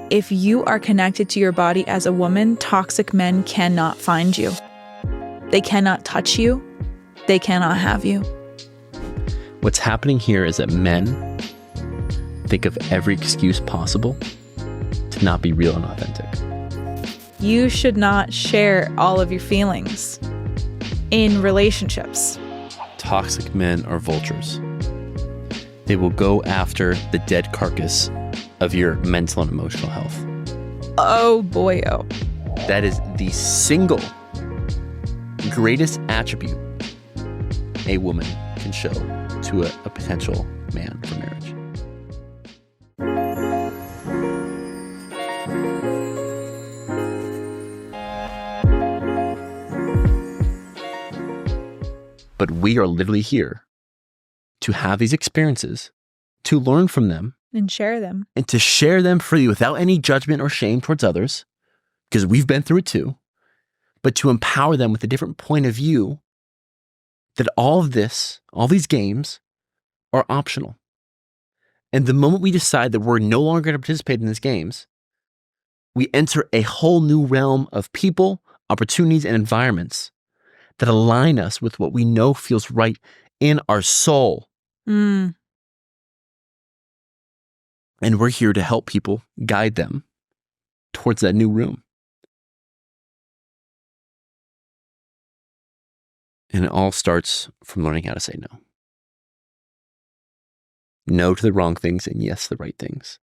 if you are connected to your body as a woman, toxic men cannot find you. They cannot touch you. They cannot have you. What's happening here is that men think of every excuse possible to not be real and authentic. You should not share all of your feelings in relationships. Toxic men are vultures. They will go after the dead carcass of your mental and emotional health. Oh boy, oh. That is the single greatest attribute a woman can show to a potential man for marriage. But we are literally here to have these experiences, to learn from them, And share them. and to share them freely without any judgment or shame towards others, because we've been through it too, but to empower them with a different point of view that all of this, all these games are optional. And the moment we decide that we're no longer going to participate in these games, we enter a whole new realm of people, opportunities, and environments that align us with what we know feels right in our soul. Mm. And we're here to help people, guide them towards that new room. And it all starts from learning how to say no. No to the wrong things and yes to the right things.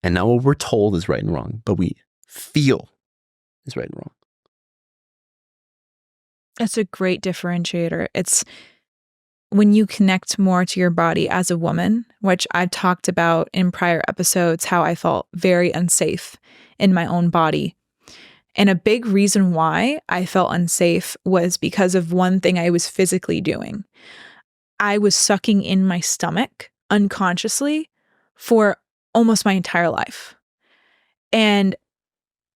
And not what we're told is right and wrong, but we feel is right and wrong. It's a great differentiator. It's when you connect more to your body as a woman, which I've talked about in prior episodes, how I felt very unsafe in my own body. And a big reason why I felt unsafe was because of one thing I was physically doing. I was sucking in my stomach unconsciously for almost my entire life. And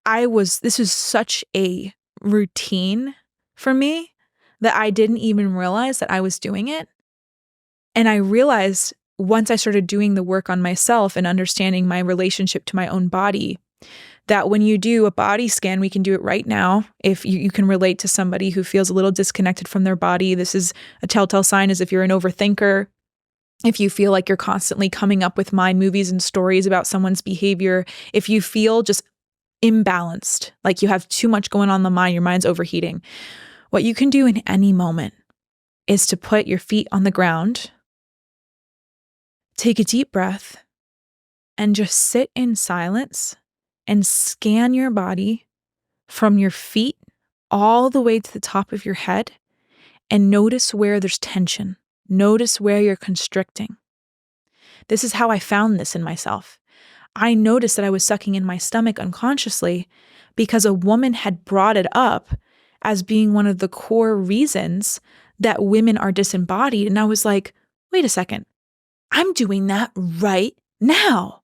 this was such a routine for me that I didn't even realize that I was doing it. And I realized once I started doing the work on myself and understanding my relationship to my own body, that when you do a body scan, we can do it right now. If you can relate to somebody who feels a little disconnected from their body, this is a telltale sign as if you're an overthinker. If you feel like you're constantly coming up with mind movies and stories about someone's behavior, if you feel just imbalanced, like you have too much going on in the mind, your mind's overheating, what you can do in any moment is to put your feet on the ground, take a deep breath, and just sit in silence and scan your body from your feet all the way to the top of your head and notice where there's tension. Notice where you're constricting. This is how I found this in myself. I noticed that I was sucking in my stomach unconsciously because a woman had brought it up as being one of the core reasons that women are disembodied. And I was like, wait a second, I'm doing that right now.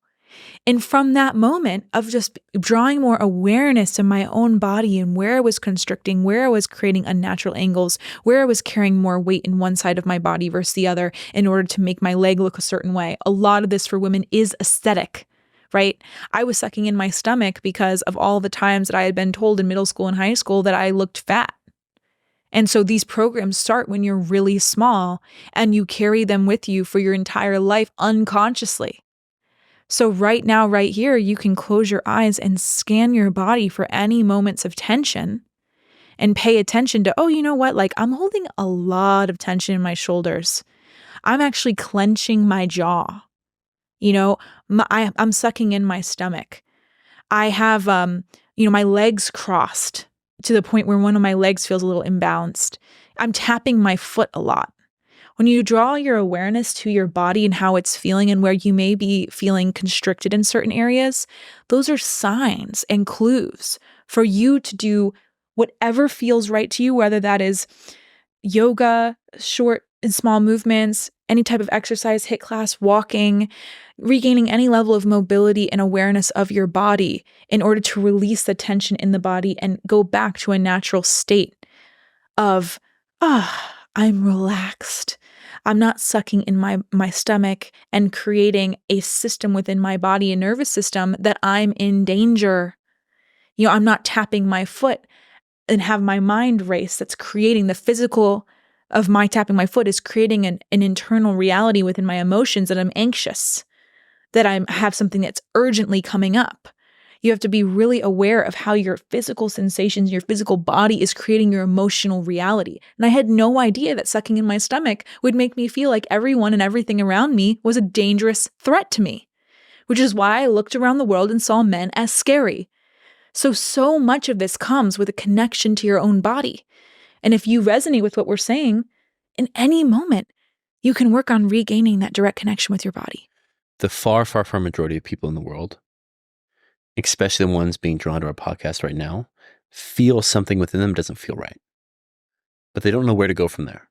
And from that moment of just drawing more awareness to my own body and where I was constricting, where I was creating unnatural angles, where I was carrying more weight in one side of my body versus the other in order to make my leg look a certain way. A lot of this for women is aesthetic, right? I was sucking in my stomach because of all the times that I had been told in middle school and high school that I looked fat. And so these programs start when you're really small and you carry them with you for your entire life unconsciously. So right now, right here, you can close your eyes and scan your body for any moments of tension and pay attention to, oh, you know what? Like I'm holding a lot of tension in my shoulders. I'm actually clenching my jaw. You know, I'm sucking in my stomach. I have, my legs crossed to the point where one of my legs feels a little imbalanced. I'm tapping my foot a lot. When you draw your awareness to your body and how it's feeling and where you may be feeling constricted in certain areas, those are signs and clues for you to do whatever feels right to you, whether that is yoga, short and small movements, any type of exercise, HIIT class, walking, regaining any level of mobility and awareness of your body in order to release the tension in the body and go back to a natural state of, I'm relaxed. I'm not sucking in my stomach and creating a system within my body and nervous system that I'm in danger. I'm not tapping my foot and have my mind race that's creating the physical of my tapping my foot is creating an internal reality within my emotions that I'm anxious, that I have something that's urgently coming up. You have to be really aware of how your physical sensations, your physical body is creating your emotional reality. And I had no idea that sucking in my stomach would make me feel like everyone and everything around me was a dangerous threat to me, which is why I looked around the world and saw men as scary. So much of this comes with a connection to your own body. And if you resonate with what we're saying, in any moment, you can work on regaining that direct connection with your body. The far, far, far majority of people in the world, especially the ones being drawn to our podcast right now, feel something within them doesn't feel right. But they don't know where to go from there.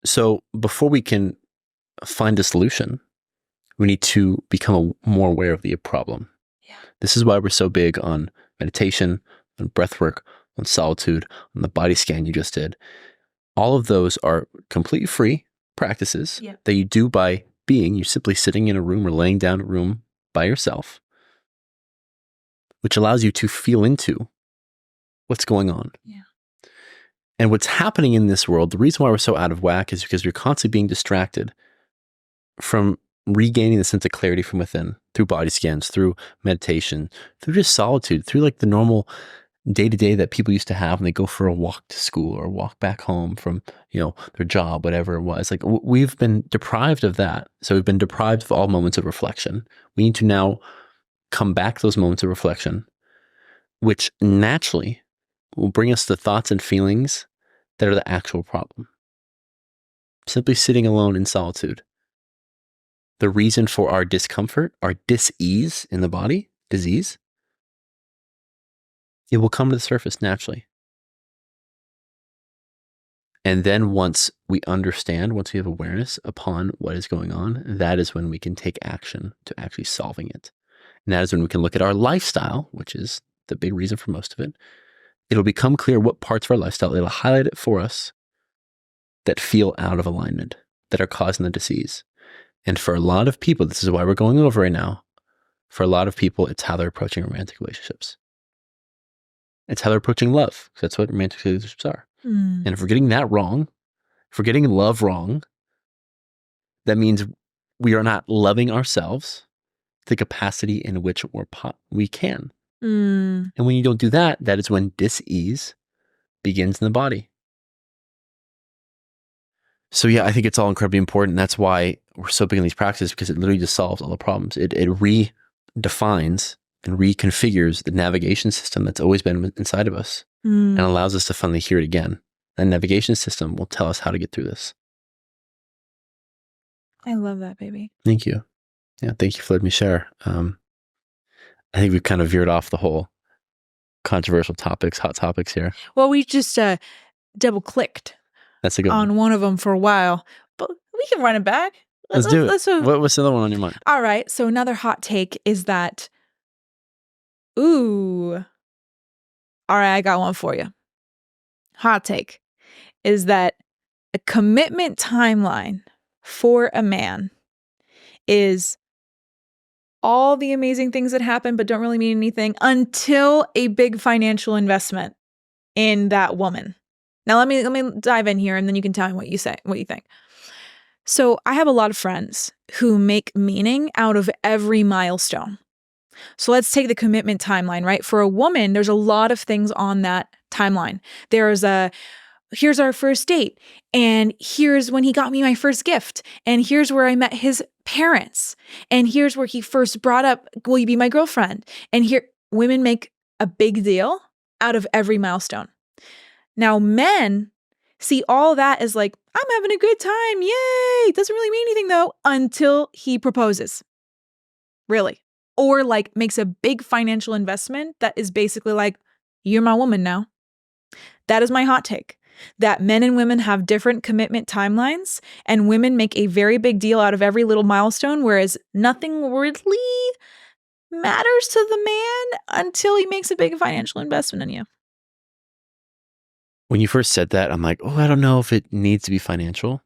So before we can find a solution, we need to become more aware of the problem. Yeah. This is why we're so big on meditation, on breath work, on solitude, on the body scan you just did. All of those are completely free practices that you do by being. You're simply sitting in a room or laying down in a room by yourself, which allows you to feel into what's going on. Yeah. And what's happening in this world, the reason why we're so out of whack is because we're constantly being distracted from regaining the sense of clarity from within through body scans, through meditation, through just solitude, through like the normal day-to-day that people used to have when they go for a walk to school or walk back home from, their job, whatever it was. Like we've been deprived of that. So we've been deprived of all moments of reflection. We need to now come back to those moments of reflection, which naturally will bring us the thoughts and feelings that are the actual problem. Simply sitting alone in solitude. The reason for our discomfort, our dis-ease in the body, disease, it will come to the surface naturally. And then once we understand, once we have awareness upon what is going on, that is when we can take action to actually solving it. And that is when we can look at our lifestyle, which is the big reason for most of it. It'll become clear what parts of our lifestyle, it'll highlight it for us that feel out of alignment, that are causing the disease. And for a lot of people, this is why we're going over right now. For a lot of people, it's how they're approaching romantic relationships. It's how they're approaching love, because that's what romantic relationships are. And if we're getting that wrong, if we're getting love wrong, that means we are not loving ourselves to the capacity in which we can. And when you don't do that, that is when dis-ease begins in the body. So yeah, I think it's all incredibly important. That's why we're so big on these practices, because it literally just solves all the problems. It redefines and reconfigures the navigation system that's always been inside of us and allows us to finally hear it again. That navigation system will tell us how to get through this. I love that, baby. Thank you. Yeah, thank you for letting me share. I think we've kind of veered off the whole controversial topics, hot topics here. Well, we just double clicked That's a good on one of them for a while, but we can run it back. Let's do it. What's the other one on your mind? All right. So another hot take is that, all right, I got one for you. Hot take is that a commitment timeline for a man is all the amazing things that happen but don't really mean anything until a big financial investment in that woman. Now let me dive in here and then you can tell me what you think. So I have a lot of friends who make meaning out of every milestone. So let's take the commitment timeline, right? For a woman, there's a lot of things on that timeline. Here's our first date, and here's when he got me my first gift, and here's where I met his parents, and here's where he first brought up, will you be my girlfriend? And here, women make a big deal out of every milestone. Now, men see all that as like, I'm having a good time, yay! It doesn't really mean anything though, until he proposes. Really. Or like makes a big financial investment that is basically like, you're my woman now. That is my hot take. That men and women have different commitment timelines, and women make a very big deal out of every little milestone, whereas nothing really matters to the man until he makes a big financial investment in you. When you first said that, I'm like, oh, I don't know if it needs to be financial.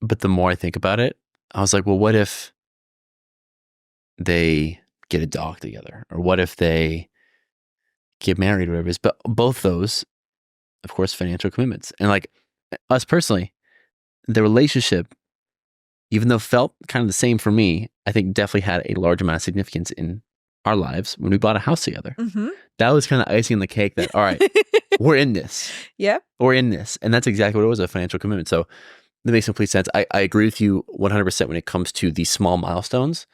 But the more I think about it, I was like, well, what if they get a dog together? Or what if they get married or whatever it is? But both those, of course, financial commitments. And like us personally, the relationship, even though felt kind of the same for me, I think definitely had a large amount of significance in our lives when we bought a house together. Mm-hmm. That was kind of icing on the cake that, all right, we're in this. Yep. We're in this. And that's exactly what it was, a financial commitment. So that makes complete sense. I agree with you 100% when it comes to these small milestones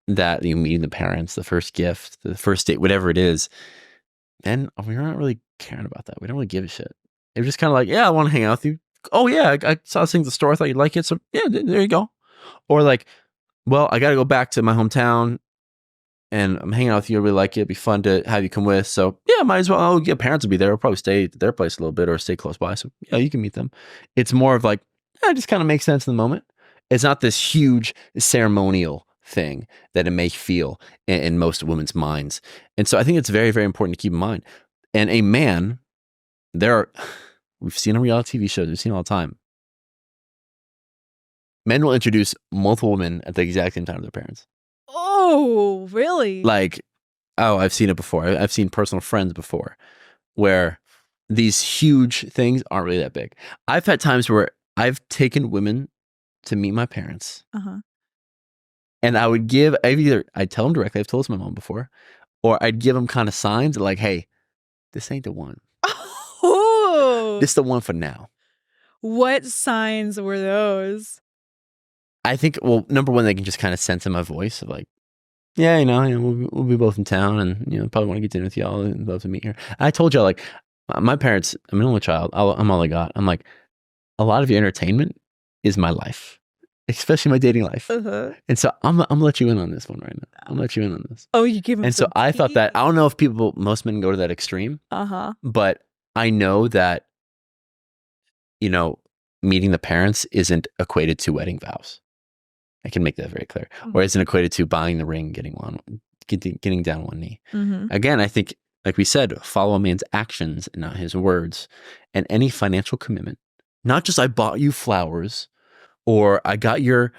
that you meeting the parents, the first gift, the first date, whatever it is. Then we're not really caring about that. We don't really give a shit. It was just kind of like, yeah, I want to hang out with you. Oh, yeah, I saw this thing at the store. I thought you'd like it. So, yeah, there you go. Or like, well, I got to go back to my hometown and I'm hanging out with you. I really like it. It'd be fun to have you come with. So, yeah, might as well. Oh, yeah, parents will be there. I'll probably stay at their place a little bit or stay close by. So, yeah, you can meet them. It's more of like, yeah, it just kind of makes sense in the moment. It's not this huge ceremonial thing that it may feel in most women's minds. And so I think it's very, very important to keep in mind. And a man, we've seen on reality TV shows, we've seen all the time. Men will introduce multiple women at the exact same time to their parents. Oh, really? Like, oh, I've seen it before. I've seen personal friends before where these huge things aren't really that big. I've had times where I've taken women to meet my parents. Uh-huh. And I'd tell them directly, I've told this to my mom before, or I'd give them kind of signs like, hey, this ain't the one. Oh. This is the one for now. What signs were those? I think, well, number one, they can just kind of sense in my voice of like, yeah, we'll be both in town and, probably want to get dinner with y'all and love to meet here. I told y'all, like, my parents, I'm an only child. I'm all I got. I'm like, a lot of your entertainment is my life, especially my dating life. Uh-huh. And so I'm going to let you in on this one right now. I'm going to let you in on this. Oh, you give them. And so I thought that, I don't know if most men go to that extreme. Uh-huh. But I know that, meeting the parents isn't equated to wedding vows. I can make that very clear. Mm-hmm. Or isn't equated to buying the ring, getting down one knee. Mm-hmm. Again, I think, like we said, follow a man's actions and not his words. And any financial commitment, not just I bought you flowers or I got your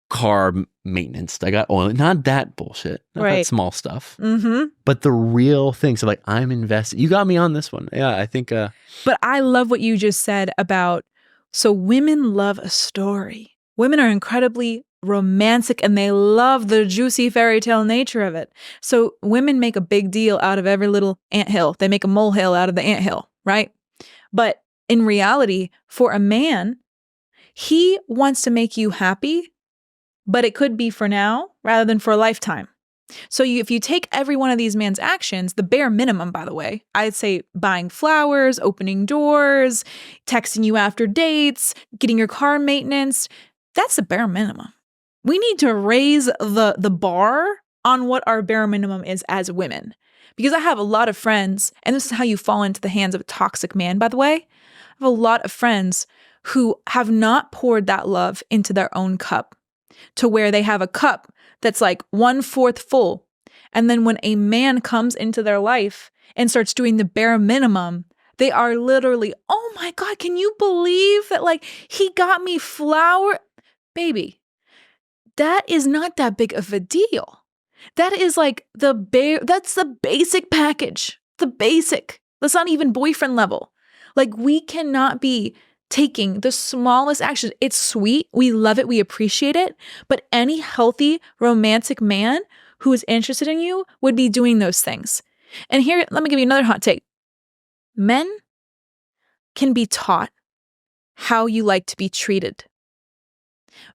car maintenance, I got oil, not that bullshit, not that small stuff, but the real things. So like, I'm invested. You got me on this one. Yeah, I think. But I love what you just said about, so women love a story. Women are incredibly romantic and they love the juicy fairy tale nature of it. So women make a big deal out of every little anthill. They make a molehill out of the anthill, right? But in reality, for a man, he wants to make you happy, but it could be for now rather than for a lifetime. So if you take every one of these man's actions, the bare minimum, by the way, I'd say buying flowers, opening doors, texting you after dates, getting your car maintenance, that's the bare minimum. We need to raise the bar on what our bare minimum is as women. Because I have a lot of friends, and this is how you fall into the hands of a toxic man, by the way. I have a lot of friends who have not poured that love into their own cup to where they have a cup that's like 1/4 full. And then when a man comes into their life and starts doing the bare minimum, they are literally, oh my God, can you believe that like he got me flour? Baby, that is not that big of a deal. That is like that's the basic package, the basic. That's not even boyfriend level. Like we cannot be taking the smallest actions. It's sweet. We love it. We appreciate it. But any healthy romantic man who is interested in you would be doing those things. And here, let me give you another hot take. Men can be taught how you like to be treated.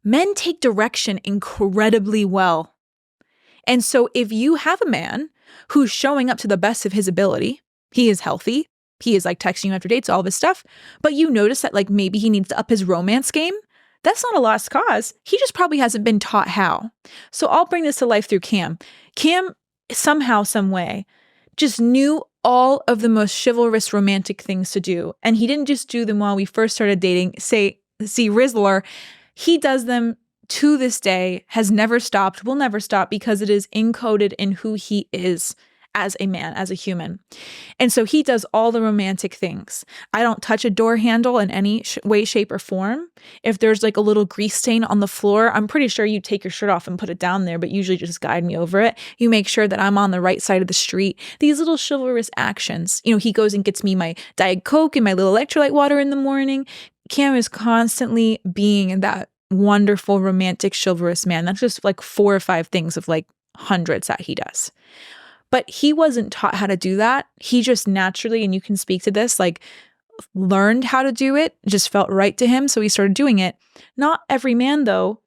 Men take direction incredibly well. And so if you have a man who's showing up to the best of his ability, he is healthy, he is like texting you after dates, all this stuff, but you notice that like maybe he needs to up his romance game, that's not a lost cause. He just probably hasn't been taught how. So I'll bring this to life through Cam. Cam somehow, some way, just knew all of the most chivalrous romantic things to do. And he didn't just do them while we first started dating, see Rizzler. He does them to this day, has never stopped, will never stop because it is encoded in who he is as a man, as a human. And so he does all the romantic things. I don't touch a door handle in any way, shape, or form. If there's like a little grease stain on the floor, I'm pretty sure you take your shirt off and put it down there, but usually just guide me over it. You make sure that I'm on the right side of the street. These little chivalrous actions. You know, he goes and gets me my Diet Coke and my little electrolyte water in the morning. Cam is constantly being that wonderful, romantic, chivalrous man. That's just like 4 or 5 things of like hundreds that he does. But he wasn't taught how to do that. He just naturally, and you can speak to this, like learned how to do it, just felt right to him. So he started doing it. Not every man, though,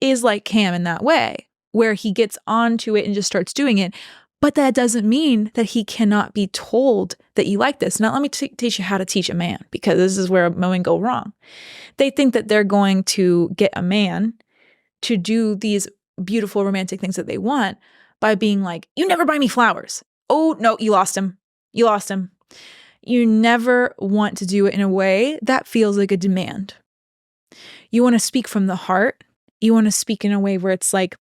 is like Cam in that way, where he gets onto it and just starts doing it. But that doesn't mean that he cannot be told that you like this. Now, let me teach you how to teach a man, because this is where women go wrong. They think that they're going to get a man to do these beautiful romantic things that they want by being like, you never buy me flowers. Oh, no, you lost him. You lost him. You never want to do it in a way that feels like a demand. You want to speak from the heart. You want to speak in a way where it's like,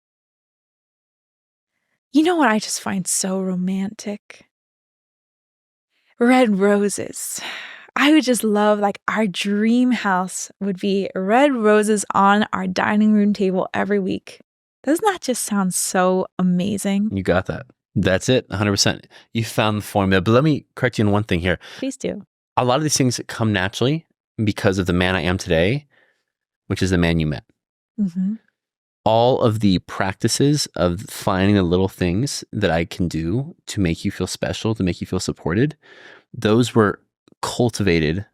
you know what I just find so romantic? Red roses. I would just love, like, our dream house would be red roses on our dining room table every week. Doesn't that just sound so amazing? You got that. That's it. 100%. You found the formula. But let me correct you on one thing here. Please do. A lot of these things come naturally because of the man I am today, which is the man you met. Mm-hmm. All of the practices of finding the little things that I can do to make you feel special, to make you feel supported, those were cultivated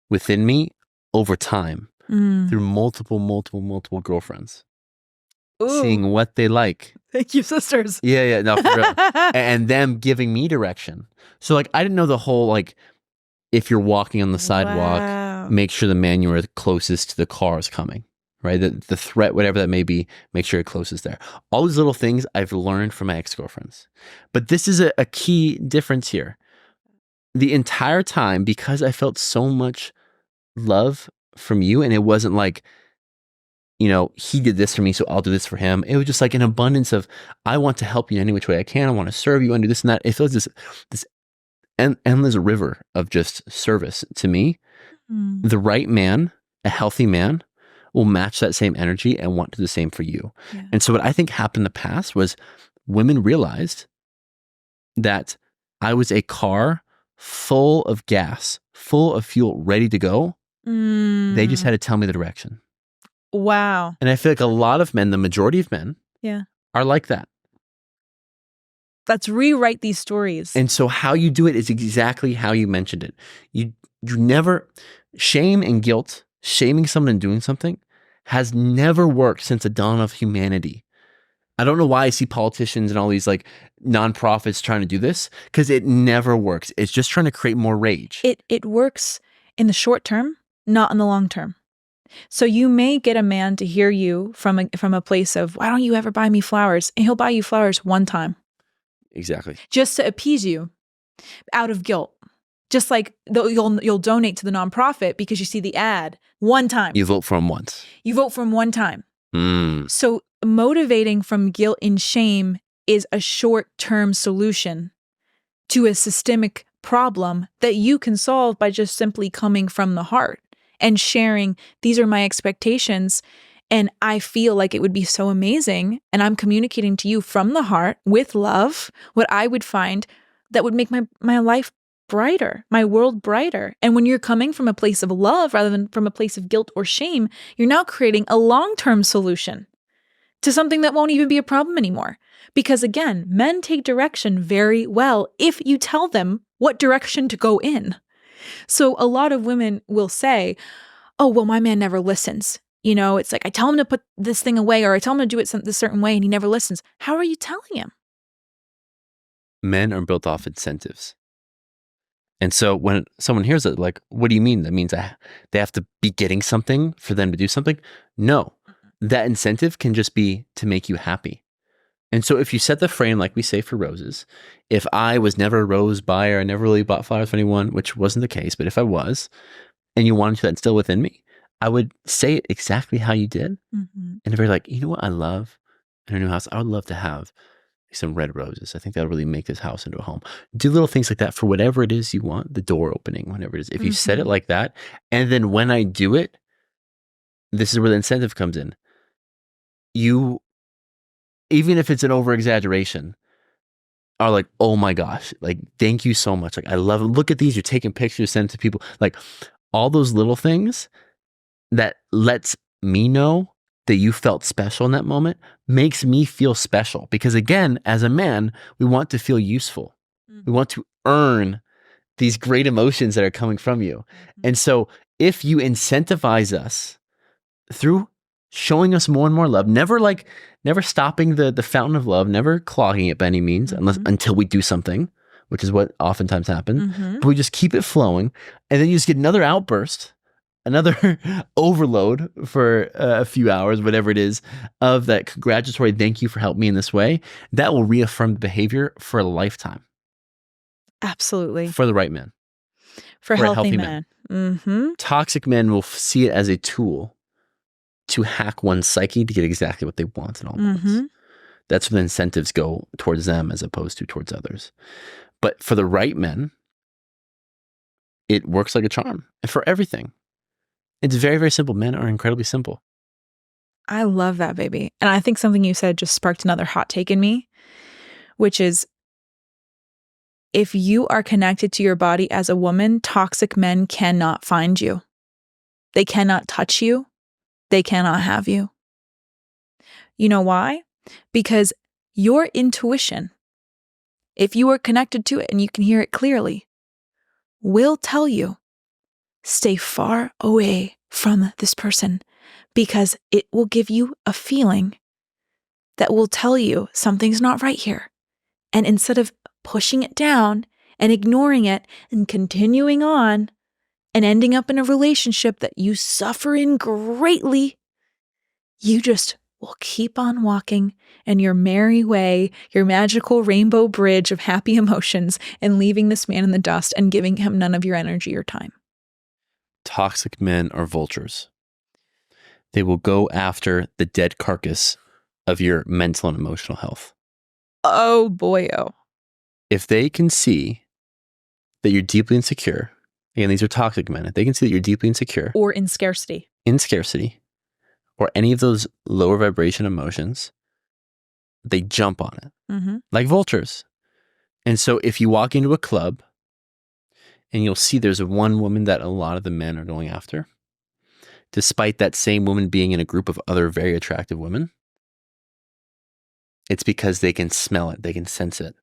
within me over time through multiple girlfriends. Ooh. Seeing what they like. Thank you, sisters. Yeah, no, for real. And them giving me direction. So like, I didn't know the whole, like, if you're walking on the sidewalk, Wow. make sure the man you are closest to the car is coming, right? The threat, whatever that may be, make sure you're closest there. All these little things I've learned from my ex-girlfriends. But this is a key difference here. The entire time, because I felt so much love from you, and it wasn't like, you know, he did this for me, so I'll do this for him. It was just like an abundance of, I want to help you in any which way I can. I want to serve you and do this and that. It feels this endless river of just service to me. The right man, a healthy man, will match that same energy and want to do the same for you. Yeah. And so what I think happened in the past was women realized that I was a car full of gas, full of fuel, ready to go. They just had to tell me the direction. Wow. And I feel like a lot of men, the majority of men, are like that. Let's rewrite these stories. And so how you do it is exactly how you mentioned it. You never, shame and guilt, shaming someone and doing something has never worked since the dawn of humanity. I don't know why I see politicians and all these like nonprofits trying to do this, because it never works. It's just trying to create more rage. It works in the short term, not in the long term. So you may get a man to hear you from a place of, why don't you ever buy me flowers? And he'll buy you flowers one time. Exactly. Just to appease you out of guilt. Just like you'll donate to the nonprofit because you see the ad one time. You vote for him once. You vote for him one time. So motivating from guilt and shame is a short-term solution to a systemic problem that you can solve by just simply coming from the heart and sharing, these are my expectations, and I feel like it would be so amazing, and I'm communicating to you from the heart with love what I would find that would make my life brighter, my world brighter. And when you're coming from a place of love rather than from a place of guilt or shame, you're now creating a long-term solution to something that won't even be a problem anymore. Because again, men take direction very well if you tell them what direction to go in. So a lot of women will say, oh, well, my man never listens. You know, it's like, I tell him to put this thing away, or I tell him to do it this certain way, and he never listens. How are you telling him? Men are built off incentives. And so when someone hears it, like, what do you mean? That means they have to be getting something for them to do something? No, that incentive can just be to make you happy. And so if you set the frame, like we say for roses, if I was never a rose buyer, I never really bought flowers for anyone, which wasn't the case, but if I was, and you wanted that instill within me, I would say it exactly how you did. And if you're like, you know what I love in a new house, I would love to have some red roses. I think that'll really make this house into a home. Do little things like that for whatever it is you want, the door opening, whenever it is. If you set it like that, and then when I do it, this is where the incentive comes in. You, even if it's an over-exaggeration, are like, oh my gosh, like, thank you so much. Like, I love it. Look at these. You're taking pictures, send to people. Like, all those little things that lets me know that you felt special in that moment makes me feel special. Because again, as a man, we want to feel useful. We want to earn these great emotions that are coming from you. And so if you incentivize us through showing us more and more love, never stopping the fountain of love, never clogging it by any means, until we do something, which is what oftentimes happens. But we just keep it flowing, and then you just get another outburst, another overload for a few hours, whatever it is, of that congratulatory thank you for helping me in this way. That will reaffirm the behavior for a lifetime. Absolutely. For the right men. For a healthy man. Toxic men will see it as a tool to hack one's psyche to get exactly what they want at all moments. That's when the incentives go towards them as opposed to towards others. But for the right men, it works like a charm. And for everything. It's very, very simple. Men are incredibly simple. I love that, baby. And I think something you said just sparked another hot take in me, which is, if you are connected to your body as a woman, toxic men cannot find you. They cannot touch you. They cannot have you. You know why? Because your intuition, if you are connected to it and you can hear it clearly, will tell you, stay far away from this person, because it will give you a feeling that will tell you something's not right here. And instead of pushing it down and ignoring it and continuing on and ending up in a relationship that you suffer in greatly, you just will keep on walking in your merry way, your magical rainbow bridge of happy emotions, and leaving this man in the dust and giving him none of your energy or time. Toxic men are vultures. They will go after the dead carcass of your mental and emotional health. Oh boy, oh. If they can see that you're deeply insecure, again, these are toxic men. If they can see that you're deeply insecure. Or in scarcity. Or any of those lower vibration emotions, they jump on it like vultures. And so if you walk into a club and you'll see there's one woman that a lot of the men are going after, despite that same woman being in a group of other very attractive women, it's because they can smell it. They can sense it.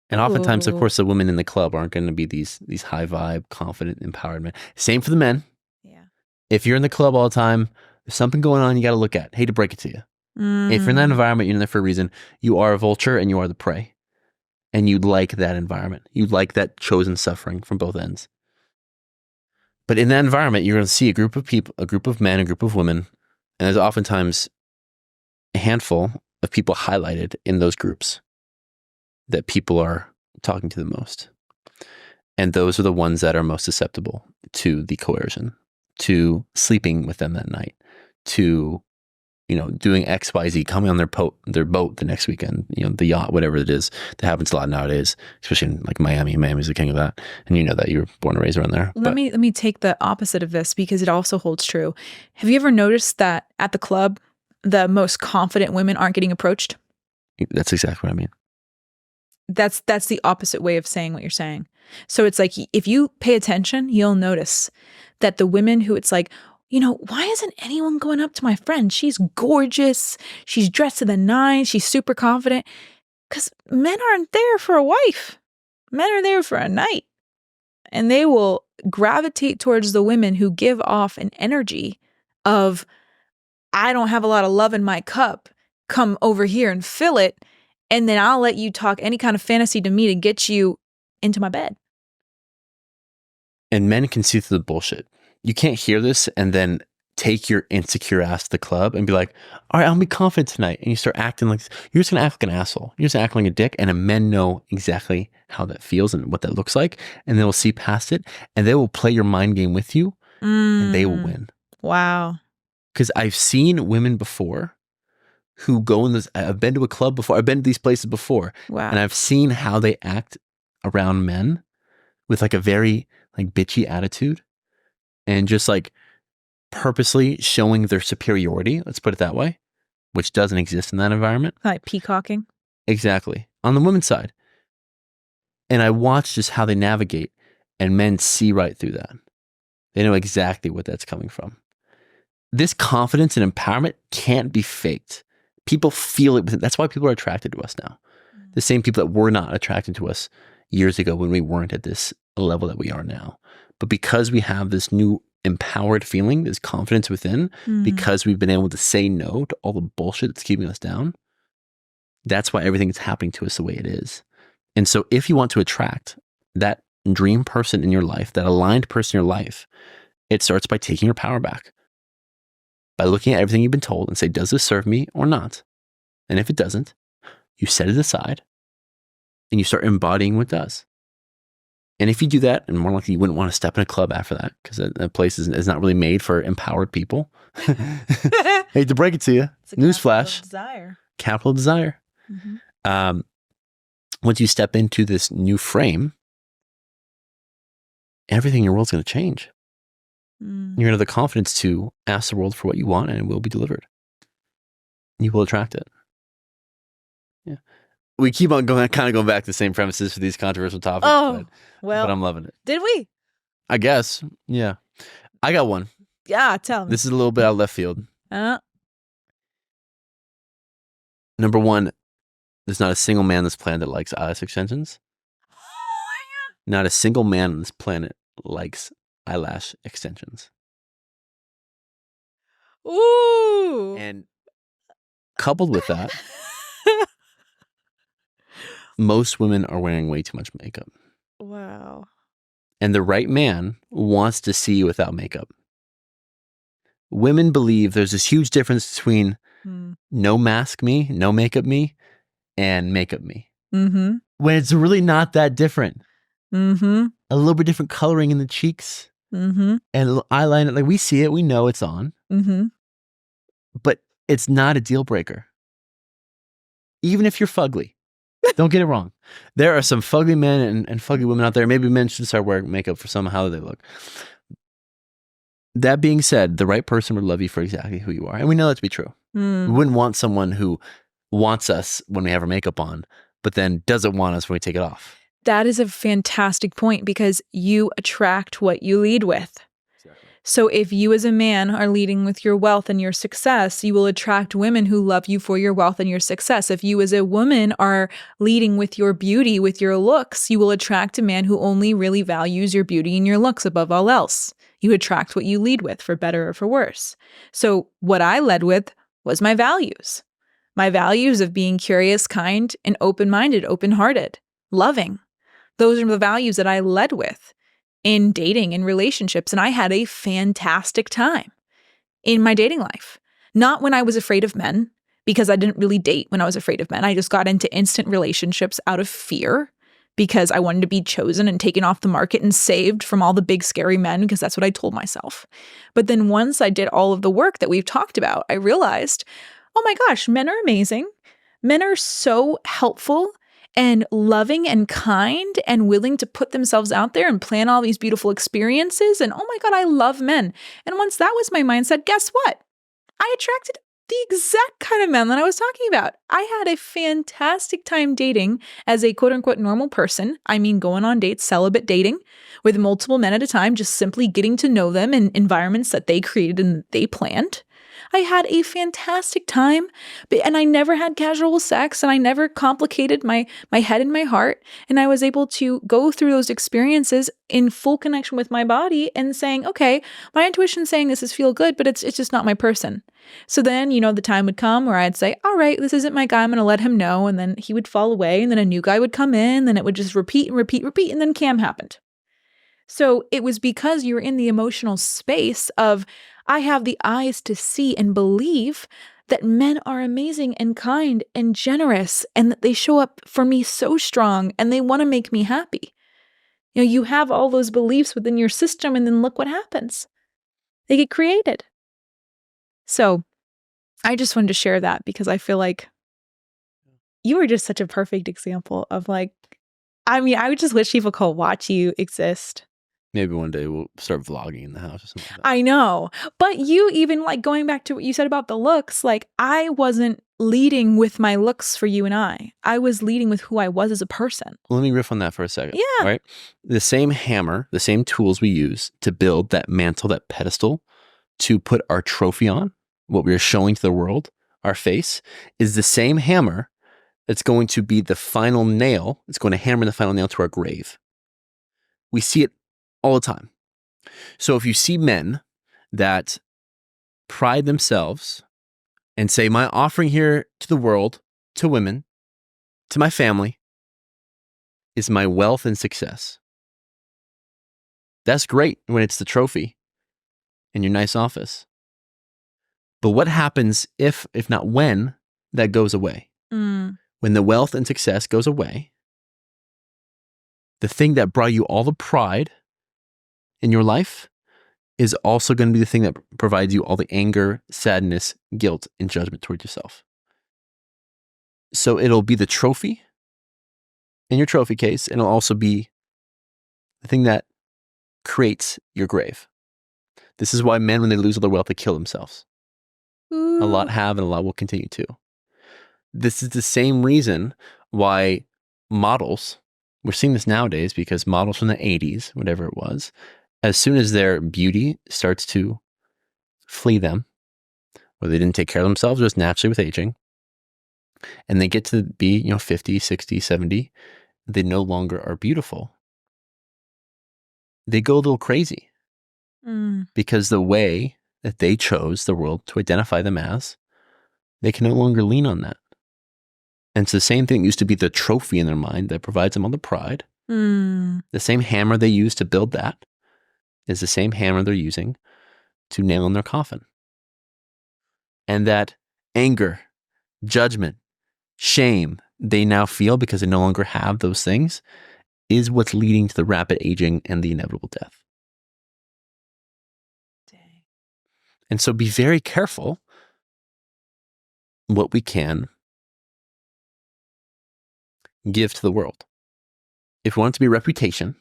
And oftentimes, of course, the women in the club aren't going to be these high vibe, confident, empowered men. Same for the men. Yeah. If you're in the club all the time, there's something going on you got to look at. Hate to break it to you. If you're in that environment, you're in there for a reason. You are a vulture and you are the prey. And you like that environment. You like that chosen suffering from both ends. But in that environment, you're going to see a group of people, a group of men, a group of women, and there's oftentimes a handful of people highlighted in those groups that people are talking to the most. And those are the ones that are most susceptible to the coercion, to sleeping with them that night, to, doing X, Y, Z, coming on their boat the next weekend, the yacht, whatever it is. That happens a lot nowadays, especially in like Miami. Miami's the king of that. And you know that, you were born and raised around there. Let me take the opposite of this, because it also holds true. Have you ever noticed that at the club, the most confident women aren't getting approached? That's exactly what I mean. That's the opposite way of saying what you're saying. So it's like, if you pay attention, you'll notice that the women who it's like, why isn't anyone going up to my friend? She's gorgeous. She's dressed to the nines. She's super confident. Because men aren't there for a wife. Men are there for a night. And they will gravitate towards the women who give off an energy of, I don't have a lot of love in my cup. Come over here and fill it. And then I'll let you talk any kind of fantasy to me to get you into my bed. And men can see through the bullshit. You can't hear this and then take your insecure ass to the club and be like, all right, I'll be confident tonight. And you start acting like, you're just going to act like an asshole. You're just acting like a dick. And men know exactly how that feels and what that looks like. And they will see past it and they will play your mind game with you and they will win. Wow. Because I've seen women before who go in this. I've been to a club before. I've been to these places before. Wow. And I've seen how they act around men with like a very like bitchy attitude and just like purposely showing their superiority. Let's put it that way, which doesn't exist in that environment. Like peacocking. Exactly. On the women's side. And I watch just how they navigate, and men see right through that. They know exactly what that's coming from. This confidence and empowerment can't be faked. People feel it. That's why people are attracted to us now. The same people that were not attracted to us years ago when we weren't at this level that we are now. But because we have this new empowered feeling, this confidence within, because we've been able to say no to all the bullshit that's keeping us down, that's why everything is happening to us the way it is. And so if you want to attract that dream person in your life, that aligned person in your life, it starts by taking your power back. By looking at everything you've been told and say, does this serve me or not? And if it doesn't, you set it aside and you start embodying what does. And if you do that, and more likely you wouldn't want to step in a club after that, because that place is not really made for empowered people. Hate to break it to you. Newsflash. Capital desire. Mm-hmm. Once you step into this new frame, everything in your world's going to change. You're going to have the confidence to ask the world for what you want, and it will be delivered. You will attract it. Yeah. We keep on going back to the same premises for these controversial topics. But I'm loving it. Did we? I guess. Yeah. I got one. Yeah, tell me. This is a little bit out of left field. Number one, there's not a single man on this planet that likes eyelash extensions. Not a single man on this planet likes eyelash extensions. Ooh. And coupled with that, most women are wearing way too much makeup. Wow. And the right man wants to see you without makeup. Women believe there's this huge difference between no mask me, no makeup me, and makeup me. Mm-hmm. When it's really not that different. Mm-hmm. A little bit different coloring in the cheeks. Mm-hmm. And a little eyeliner. Like, we see it, we know it's on. Mm-hmm. But it's not a deal breaker. Even if you're fugly. Don't get it wrong. There are some fugly men and fugly women out there. Maybe men should start wearing makeup for how they look. That being said, the right person would love you for exactly who you are. And we know that to be true. We wouldn't want someone who wants us when we have our makeup on, but then doesn't want us when we take it off. That is a fantastic point, because you attract what you lead with. Exactly. So if you as a man are leading with your wealth and your success, you will attract women who love you for your wealth and your success. If you as a woman are leading with your beauty, with your looks, you will attract a man who only really values your beauty and your looks above all else. You attract what you lead with, for better or for worse. So what I led with was my values. My values of being curious, kind, and open-minded, open-hearted, loving. Those are the values that I led with in dating and relationships. And I had a fantastic time in my dating life. Not when I was afraid of men, because I didn't really date when I was afraid of men. I just got into instant relationships out of fear, because I wanted to be chosen and taken off the market and saved from all the big scary men, because that's what I told myself. But then once I did all of the work that we've talked about, I realized, oh my gosh, men are amazing. Men are so helpful and loving and kind and willing to put themselves out there and plan all these beautiful experiences. And oh my God, I love men. And once that was my mindset, guess what? I attracted the exact kind of men that I was talking about. I had a fantastic time dating as a quote unquote normal person. I mean, going on dates, celibate dating with multiple men at a time, just simply getting to know them in environments that they created and they planned. I had a fantastic time, and I never had casual sex, and I never complicated my head and my heart. And I was able to go through those experiences in full connection with my body and saying, okay, my intuition's saying this is feel good, but it's just not my person. So then, the time would come where I'd say, all right, this isn't my guy. I'm going to let him know. And then he would fall away, and then a new guy would come in, then it would just repeat and repeat, repeat. And then Cam happened. So it was because you're in the emotional space of, I have the eyes to see and believe that men are amazing and kind and generous, and that they show up for me so strong and they want to make me happy. You have all those beliefs within your system, and then look what happens. They get created. So I just wanted to share that because I feel like you were just such a perfect example of like, I mean, I would just wish people could watch you exist. Maybe one day we'll start vlogging in the house or something like that. I know. But you even like going back to what you said about the looks, like I wasn't leading with my looks for you and I was leading with who I was as a person. Let me riff on that for a second. Yeah. Right? The same hammer, the same tools we use to build that mantle, that pedestal, to put our trophy on, what we are showing to the world, our face, is the same hammer that's going to be the final nail. It's going to hammer the final nail to our grave. We see it all the time. So if you see men that pride themselves and say, my offering here to the world, to women, to my family, is my wealth and success. That's great when it's the trophy in your nice office. But what happens if not when, that goes away? When the wealth and success goes away, the thing that brought you all the pride in your life is also going to be the thing that provides you all the anger, sadness, guilt, and judgment towards yourself. So it'll be the trophy in your trophy case, and it'll also be the thing that creates your grave. This is why men, when they lose all their wealth, they kill themselves. Ooh. A lot have, and a lot will continue to. This is the same reason why models, we're seeing this nowadays because models from the 80s, whatever it was, as soon as their beauty starts to flee them, or they didn't take care of themselves just naturally with aging, and they get to be, 50, 60, 70, they no longer are beautiful. They go a little crazy because the way that they chose the world to identify them as, they can no longer lean on that. And it's the same thing that used to be the trophy in their mind that provides them all the pride. The same hammer they use to build that is the same hammer they're using to nail in their coffin. And that anger, judgment, shame they now feel because they no longer have those things is what's leading to the rapid aging and the inevitable death. Dang. And so be very careful what we can give to the world. If we want it to be reputation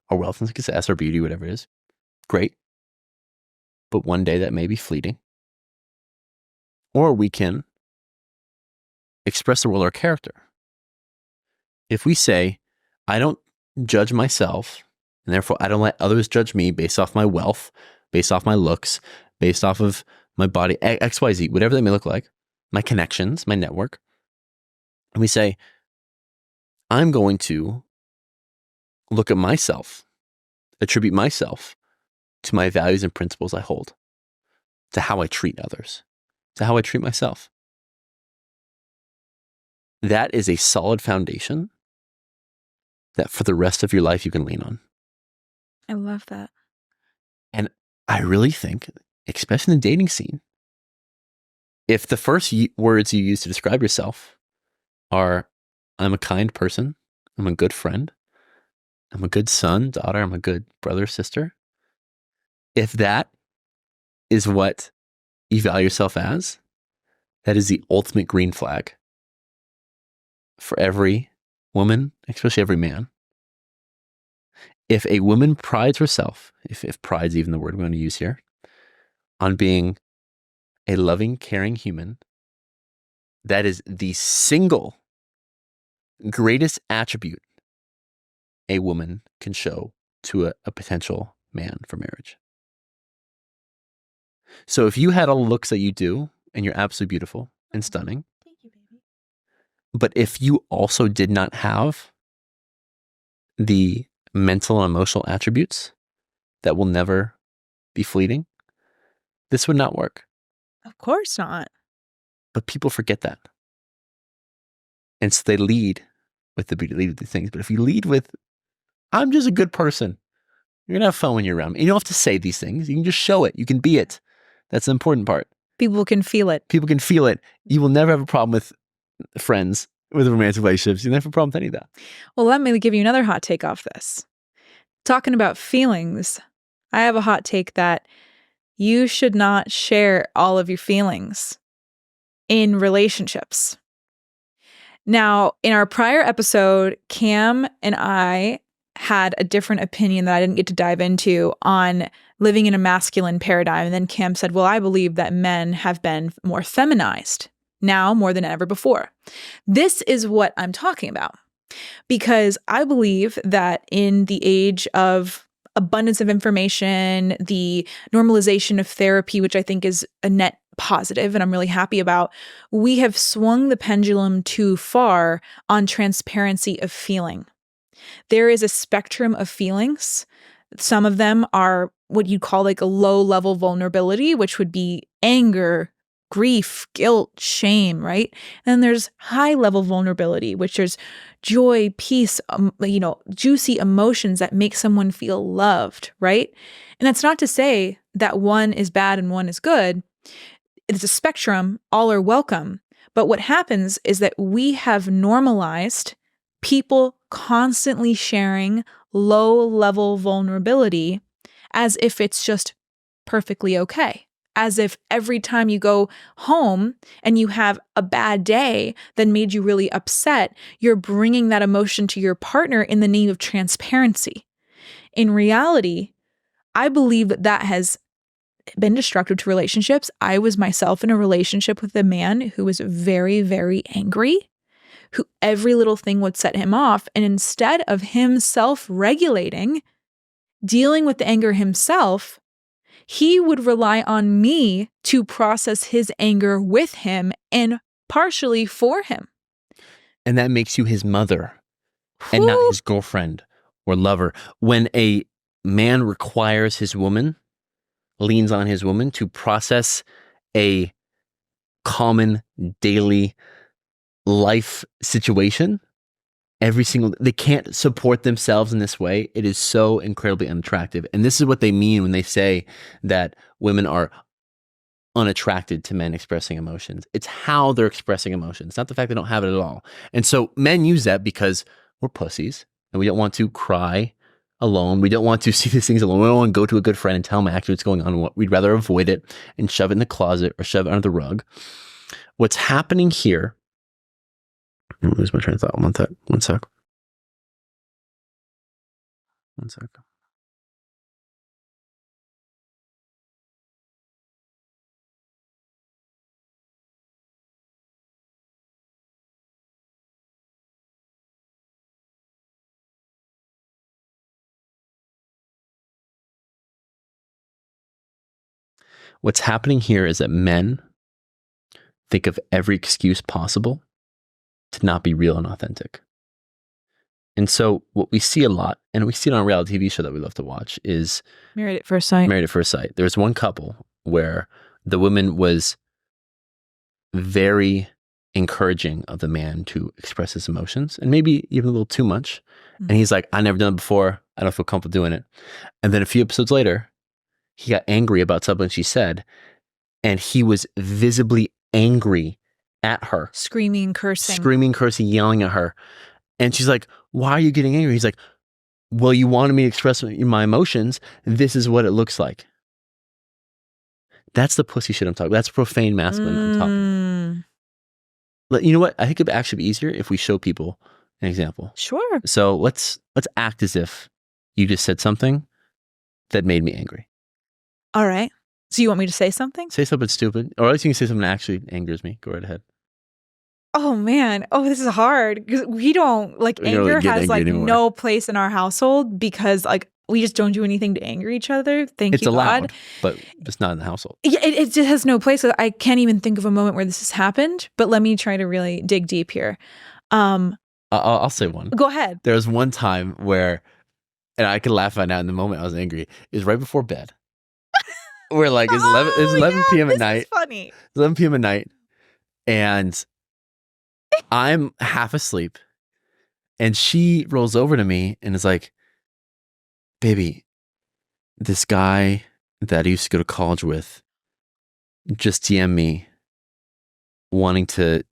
or wealth and success or beauty, whatever it is, great. But one day that may be fleeting. Or we can express the world our character. If we say, I don't judge myself, and therefore I don't let others judge me based off my wealth, based off my looks, based off of my body, XYZ, whatever that may look like, my connections, my network. And we say, I'm going to look at myself, attribute myself to my values and principles I hold, to how I treat others, to how I treat myself. That is a solid foundation that for the rest of your life you can lean on. I love that. And I really think, especially in the dating scene, if the first words you use to describe yourself are, I'm a kind person, I'm a good friend, I'm a good son, daughter, I'm a good brother, sister, if that is what you value yourself as, that is the ultimate green flag for every woman, especially every man. If a woman prides herself, if pride's even the word we want to use here, on being a loving, caring human, that is the single greatest attribute a woman can show to a potential man for marriage. So if you had all the looks that you do, and you're absolutely beautiful and stunning, thank you, baby. But if you also did not have the mental and emotional attributes that will never be fleeting, this would not work. Of course not. But people forget that. And so they lead with the beauty, lead with these things. But if you lead with, I'm just a good person, you're going to have fun when you're around me. You don't have to say these things. You can just show it. You can be it. That's the important part. People can feel it. People can feel it. You will never have a problem with friends, with romantic relationships. You never have a problem with any of that. Well, let me give you another hot take off this. Talking about feelings, I have a hot take that you should not share all of your feelings in relationships. Now, in our prior episode, Cam and I had a different opinion that I didn't get to dive into on living in a masculine paradigm. And then Cam said, well, I believe that men have been more feminized now more than ever before. This is what I'm talking about, because I believe that in the age of abundance of information, the normalization of therapy, which I think is a net positive and I'm really happy about, we have swung the pendulum too far on transparency of feeling. There is a spectrum of feelings. Some of them are what you'd call like a low level vulnerability, which would be anger, grief, guilt, shame, right? And then there's high level vulnerability, which is joy, peace, juicy emotions that make someone feel loved, right? And that's not to say that one is bad and one is good. It's a spectrum, all are welcome. But what happens is that we have normalized people constantly sharing low-level vulnerability as if it's just perfectly okay. As if every time you go home and you have a bad day that made you really upset, you're bringing that emotion to your partner in the name of transparency. In reality, I believe that that has been destructive to relationships. I was myself in a relationship with a man who was very, very angry, who every little thing would set him off. And instead of him self-regulating, dealing with the anger himself, he would rely on me to process his anger with him and partially for him. And that makes you his mother and not his girlfriend or lover. When a man requires his woman, leans on his woman to process a common daily life situation, they can't support themselves in this way. It is so incredibly unattractive. And this is what they mean when they say that women are unattracted to men expressing emotions. It's how they're expressing emotions, not the fact they don't have it at all. And so men use that because we're pussies and we don't want to cry alone. We don't want to see these things alone. We don't want to go to a good friend and tell them actually what's going on. We'd rather avoid it and shove it in the closet or shove it under the rug. What's happening here, I'm gonna lose my train of thought. One sec. What's happening here is that men think of every excuse possible to not be real and authentic. And so what we see a lot, and we see it on a reality TV show that we love to watch, is Married at First Sight. Married at First Sight. There was one couple where the woman was very encouraging of the man to express his emotions, and maybe even a little too much. Mm-hmm. And he's like, I've never done it before. I don't feel comfortable doing it. And then a few episodes later, he got angry about something she said, and he was visibly angry at her. Screaming, cursing, yelling at her. And she's like, why are you getting angry? He's like, well, you wanted me to express my emotions. This is what it looks like. That's the pussy shit I'm talking about. That's profane masculine I'm talking about. You know what? I think it'd actually be easier if we show people an example. Sure. So let's act as if you just said something that made me angry. All right. So you want me to say something? Say something stupid. Or at least you can say something that actually angers me. Go right ahead. Oh man. Oh, this is hard. Because we don't, like, anger has like no place in our household because like we just don't do anything to anger each other. Thank you, God. It's allowed, but it's not in the household. Yeah, it just has no place. I can't even think of a moment where this has happened, but let me try to really dig deep here. I'll say one. Go ahead. There was one time where, and I could laugh at now in the moment I was angry, it was right before bed. We're like, it's 11 p.m. at night. This is funny. 11 p.m. at night, and I'm half asleep, and she rolls over to me and is like, baby, this guy that I used to go to college with just DM'd me wanting to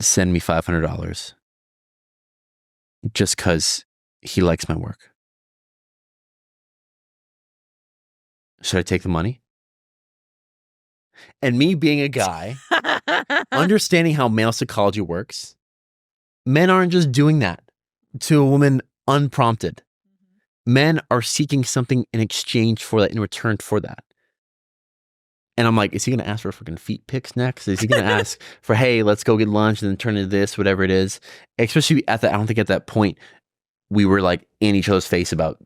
send me $500 just because he likes my work. Should I take the money? And me being a guy, understanding how male psychology works, men aren't just doing that to a woman unprompted. Men are seeking something in exchange for that, in return for that. And I'm like, is he going to ask for freaking feet pics next? Is he going to ask for, hey, let's go get lunch and then turn into this, whatever it is? Especially I don't think at that point we were like in each other's face about,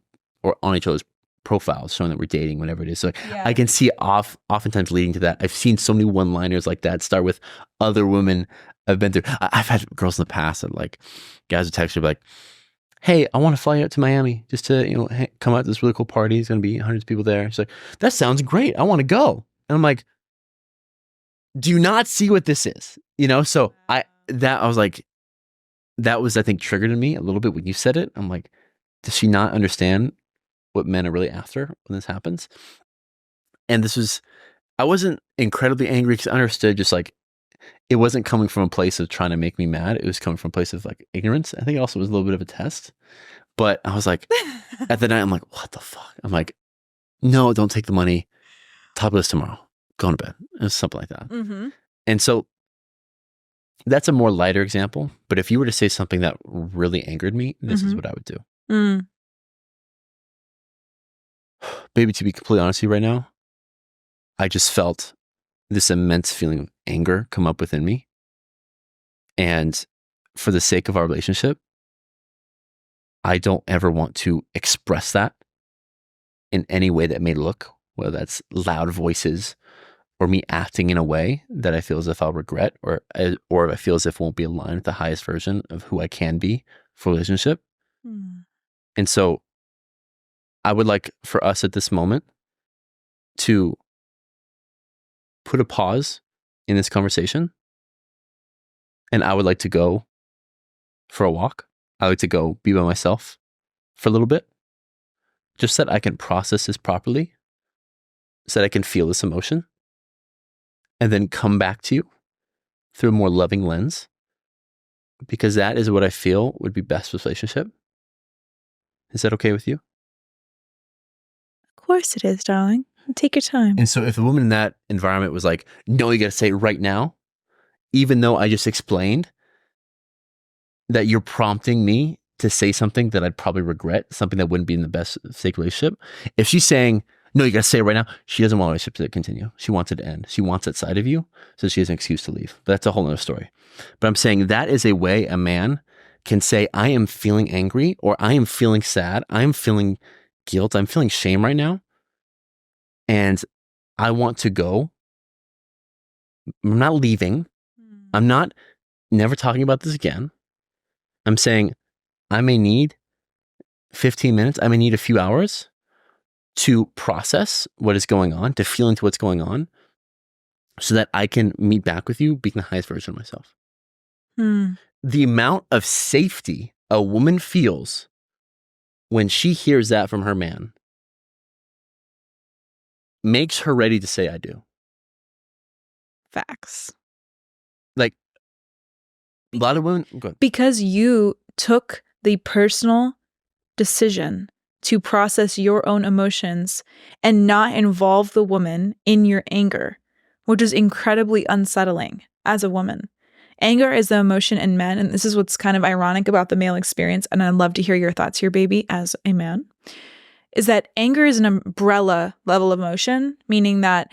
or on each other's profiles showing that we're dating, whatever it is. So I can see oftentimes leading to that. I've seen so many one-liners like that start with other women I've been through. I've had girls in the past that like, guys would text me like, hey, I want to fly out to Miami just to, come out to this really cool party. There's going to be hundreds of people there. She's like, that sounds great. I want to go. And I'm like, do you not see what this is? So I was like, that was, I think, triggered in me a little bit when you said it. I'm like, does she not understand what men are really after when this happens? And I wasn't incredibly angry because I understood just like, it wasn't coming from a place of trying to make me mad. It was coming from a place of like ignorance. I think it also was a little bit of a test. But I was like, at the night, I'm like, what the fuck? I'm like, no, don't take the money. Top of this tomorrow. Going to bed. It was something like that. Mm-hmm. And so that's a more lighter example. But if you were to say something that really angered me, this is what I would do. Mm. Baby, to be completely honest with you right now, I just felt this immense feeling of anger come up within me. And for the sake of our relationship, I don't ever want to express that in any way that may look, whether that's loud voices or me acting in a way that I feel as if I'll regret, or I feel as if won't be aligned with the highest version of who I can be for a relationship. And so I would like for us at this moment to put a pause in this conversation. And I would like to go for a walk. I like to go be by myself for a little bit, just so that I can process this properly, so that I can feel this emotion, and then come back to you through a more loving lens, because that is what I feel would be best for this relationship. Is that okay with you? Of course it is, darling. Take your time. And so if the woman in that environment was like, no, you got to say it right now, even though I just explained that you're prompting me to say something that I'd probably regret, something that wouldn't be in the best sake relationship. If she's saying, no, you got to say it right now, she doesn't want a relationship to continue. She wants it to end. She wants that side of you, so she has an excuse to leave. But that's a whole other story. But I'm saying that is a way a man can say, I am feeling angry, or I am feeling sad. I am feeling guilt. I'm feeling shame right now. And I want to go. I'm not leaving. I'm not never talking about this again. I'm saying I may need 15 minutes. I may need a few hours to process what is going on, to feel into what's going on, so that I can meet back with you being the highest version of myself. The amount of safety a woman feels when she hears that from her man makes her ready to say, I do. Facts. Like, a lot of women, go ahead. Because you took the personal decision to process your own emotions and not involve the woman in your anger, which is incredibly unsettling as a woman. Anger is the emotion in men, and this is what's kind of ironic about the male experience, and I'd love to hear your thoughts here, baby, as a man, is that anger is an umbrella level of emotion, meaning that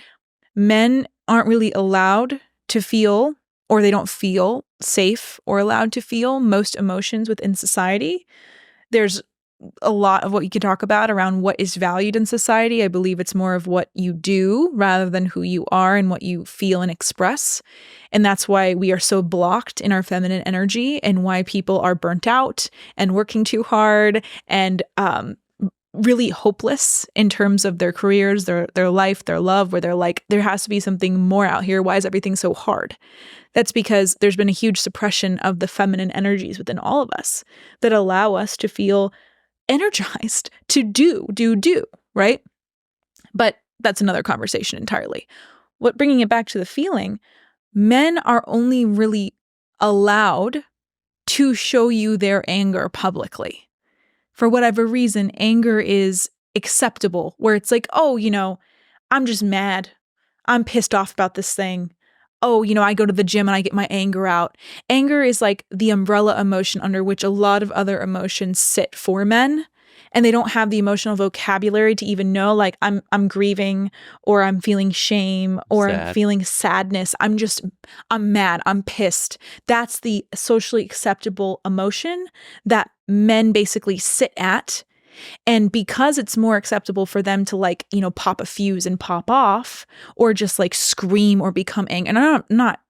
men aren't really allowed to feel, or they don't feel safe or allowed to feel most emotions within society. There's a lot of what you could talk about around what is valued in society. I believe it's more of what you do rather than who you are and what you feel and express. And that's why we are so blocked in our feminine energy, and why people are burnt out and working too hard and really hopeless in terms of their careers, their life, their love, where they're like, there has to be something more out here. Why is everything so hard? That's because there's been a huge suppression of the feminine energies within all of us that allow us to feel energized to do, right? But that's another conversation entirely. Bringing it back to the feeling, men are only really allowed to show you their anger publicly. For whatever reason, anger is acceptable, where it's like, oh, I'm just mad. I'm pissed off about this thing. Oh, I go to the gym and I get my anger out. Anger is like the umbrella emotion under which a lot of other emotions sit for men. And they don't have the emotional vocabulary to even know, like, I'm grieving, or I'm feeling shame, or I'm feeling sadness. I'm mad. I'm pissed. That's the socially acceptable emotion that men basically sit at. And because it's more acceptable for them to, like, pop a fuse and pop off, or just like scream or become angry. And I'm not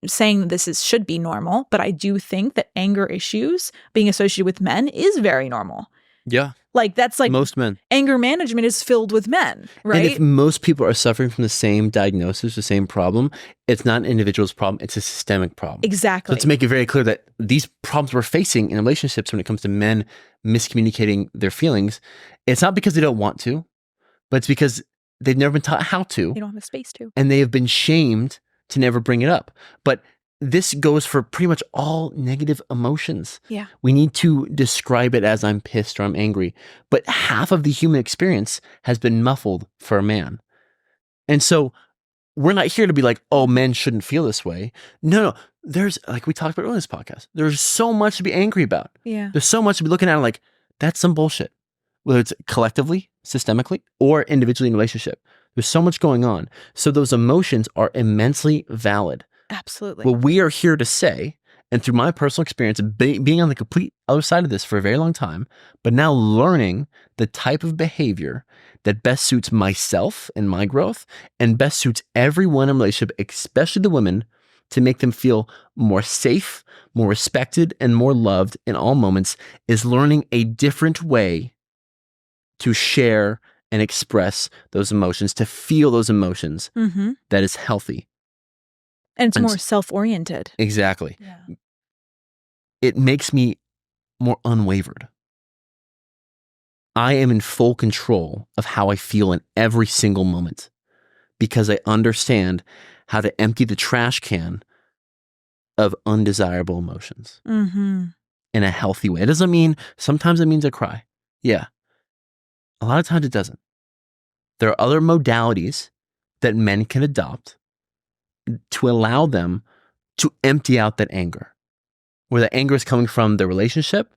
saying that this should be normal, but I do think that anger issues being associated with men is very normal. Yeah. Like, that's like most men. Anger management is filled with men, right? And if most people are suffering from the same diagnosis, the same problem, it's not an individual's problem, it's a systemic problem. Exactly. So to make it very clear that these problems we're facing in relationships when it comes to men miscommunicating their feelings, it's not because they don't want to, but it's because they've never been taught how to. They don't have a space to. And they have been shamed to never bring it up. But this goes for pretty much all negative emotions. Yeah. We need to describe it as I'm pissed or I'm angry. But half of the human experience has been muffled for a man. And so we're not here to be like, oh, men shouldn't feel this way. No. There's, like we talked about earlier in this podcast, there's so much to be angry about. Yeah. There's so much to be looking at like, that's some bullshit. Whether it's collectively, systemically, or individually in a relationship. There's so much going on. So those emotions are immensely valid. Absolutely. What we are here to say, and through my personal experience, being on the complete other side of this for a very long time, but now learning the type of behavior that best suits myself and my growth, and best suits everyone in a relationship, especially the women, to make them feel more safe, more respected, and more loved in all moments, is learning a different way to share and express those emotions, to feel those emotions that is healthy. And it's more self-oriented. Exactly. Yeah. It makes me more unwavered. I am in full control of how I feel in every single moment because I understand how to empty the trash can of undesirable emotions in a healthy way. It doesn't mean, sometimes it means I cry. Yeah. A lot of times it doesn't. There are other modalities that men can adopt to allow them to empty out that anger, where the anger is coming from their relationship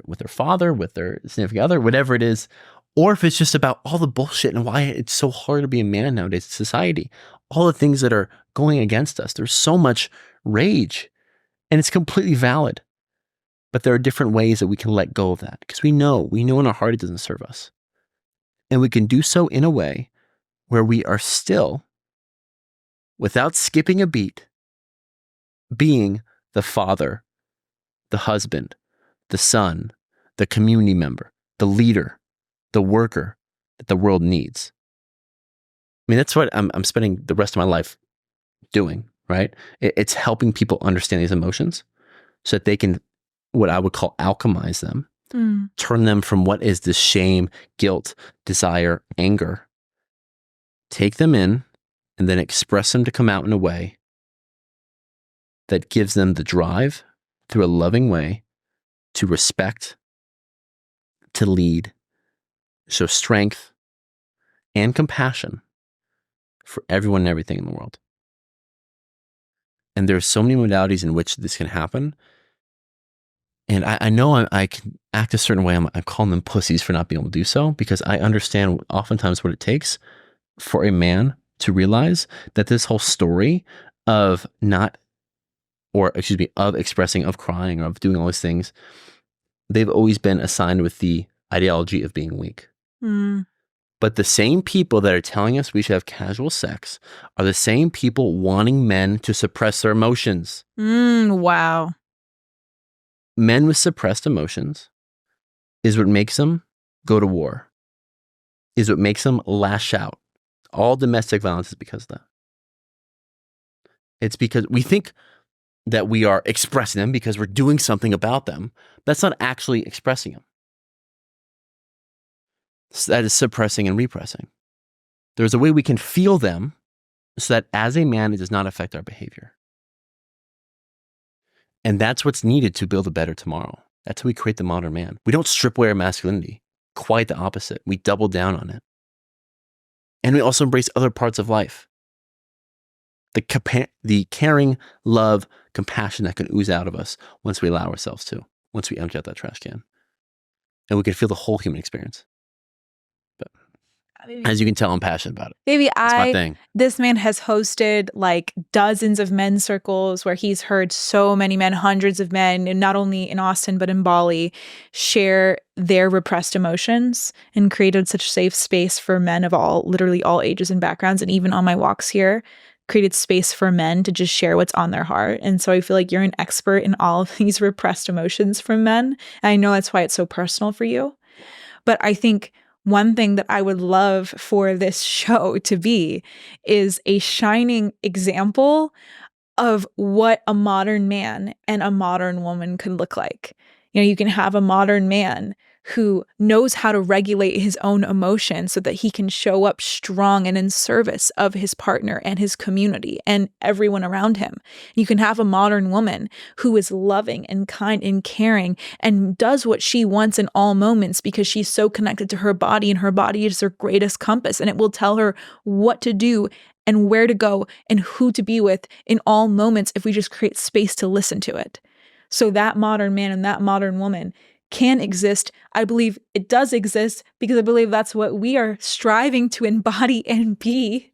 with their father, with their significant other, whatever it is, or if it's just about all the bullshit and why it's so hard to be a man nowadays in society, all the things that are going against us. There's so much rage, and it's completely valid. But there are different ways that we can let go of that because we know in our heart it doesn't serve us. And we can do so in a way where we are still, without skipping a beat, being the father, the husband, the son, the community member, the leader, the worker that the world needs. I mean, that's what I'm spending the rest of my life doing, right? It's helping people understand these emotions so that they can, what I would call, alchemize them, turn them from what is this shame, guilt, desire, anger, take them in, and then express them to come out in a way that gives them the drive through a loving way to respect, to lead, show strength and compassion for everyone and everything in the world. And there's so many modalities in which this can happen. And I know I can act a certain way. I'm calling them pussies for not being able to do so because I understand oftentimes what it takes for a man to realize that this whole story of of expressing, of crying, or of doing all these things, they've always been assigned with the ideology of being weak. But the same people that are telling us we should have casual sex are the same people wanting men to suppress their emotions. Wow. Men with suppressed emotions is what makes them go to war, is what makes them lash out. All domestic violence is because of that. It's because we think that we are expressing them because we're doing something about them. That's not actually expressing them. So that is suppressing and repressing. There's a way we can feel them so that as a man, it does not affect our behavior. And that's what's needed to build a better tomorrow. That's how we create the modern man. We don't strip away our masculinity. Quite the opposite. We double down on it. And we also embrace other parts of life. the caring, love, compassion that can ooze out of us once we allow ourselves to, once we empty out that trash can. And we can feel the whole human experience. But as you can tell, I'm passionate about it. Baby, That's my thing. This man has hosted like dozens of men's circles where he's heard so many men, hundreds of men, and not only in Austin, but in Bali, share their repressed emotions and created such safe space for men of literally all ages and backgrounds. And even on my walks here, created space for men to just share what's on their heart. And so I feel like you're an expert in all of these repressed emotions from men. And I know that's why it's so personal for you. But I think one thing that I would love for this show to be is a shining example of what a modern man and a modern woman can look like. You know, you can have a modern man who knows how to regulate his own emotions so that he can show up strong and in service of his partner and his community and everyone around him. You can have a modern woman who is loving and kind and caring and does what she wants in all moments because she's so connected to her body, and her body is her greatest compass, and it will tell her what to do and where to go and who to be with in all moments if we just create space to listen to it. So that modern man and that modern woman can exist. I believe it does exist because I believe that's what we are striving to embody and be.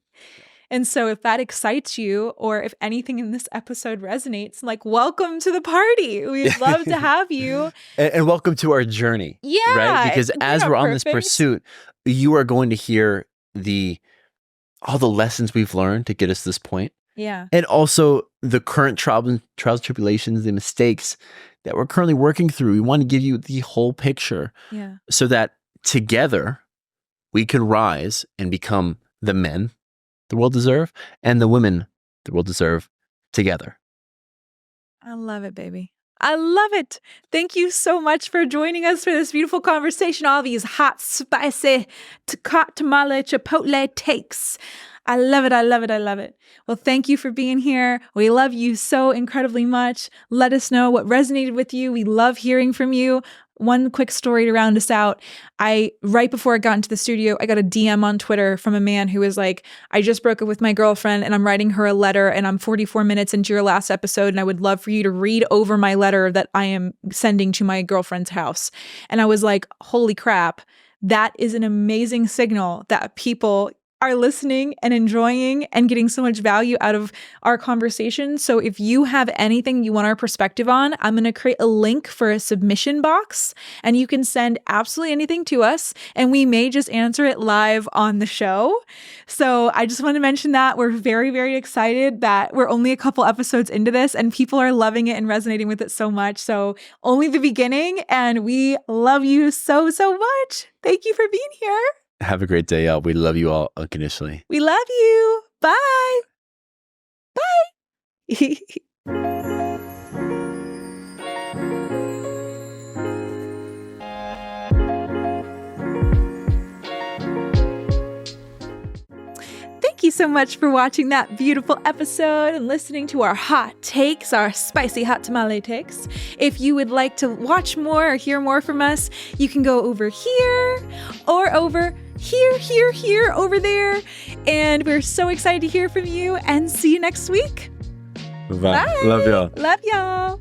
And so if that excites you, or if anything in this episode resonates, like, welcome to the party. We'd love to have you. And welcome to our journey. Yeah. Right? Because as we're on this pursuit, you are going to hear all the lessons we've learned to get us to this point. Yeah. And also the current trials, tribulations, the mistakes that we're currently working through. We want to give you the whole picture, so that together we can rise and become the men the world deserve and the women the world deserve together. I love it, baby. I love it. Thank you so much for joining us for this beautiful conversation. All these hot, spicy tamale chipotle takes. I love it. I love it. I love it. Well, thank you for being here. We love you so incredibly much. Let us know what resonated with you. We love hearing from you. One quick story to round us out. Right before I got into the studio, I got a DM on Twitter from a man who was like, I just broke up with my girlfriend and I'm writing her a letter and I'm 44 minutes into your last episode and I would love for you to read over my letter that I am sending to my girlfriend's house. And I was like, holy crap, that is an amazing signal that people are listening and enjoying and getting so much value out of our conversation. So if you have anything you want our perspective on, I'm going to create a link for a submission box and you can send absolutely anything to us and we may just answer it live on the show. So I just want to mention that we're very, very excited that we're only a couple episodes into this and people are loving it and resonating with it so much. So only the beginning, and we love you so, so much. Thank you for being here. Have a great day, Elle. We love you all unconditionally. We love you. Bye. Bye. Thank you so much for watching that beautiful episode and listening to our hot takes, our spicy hot tamale takes. If you would like to watch more or hear more from us, you can go over here or over here, over there. And we're so excited to hear from you and see you next week. Bye. Love y'all. Love y'all.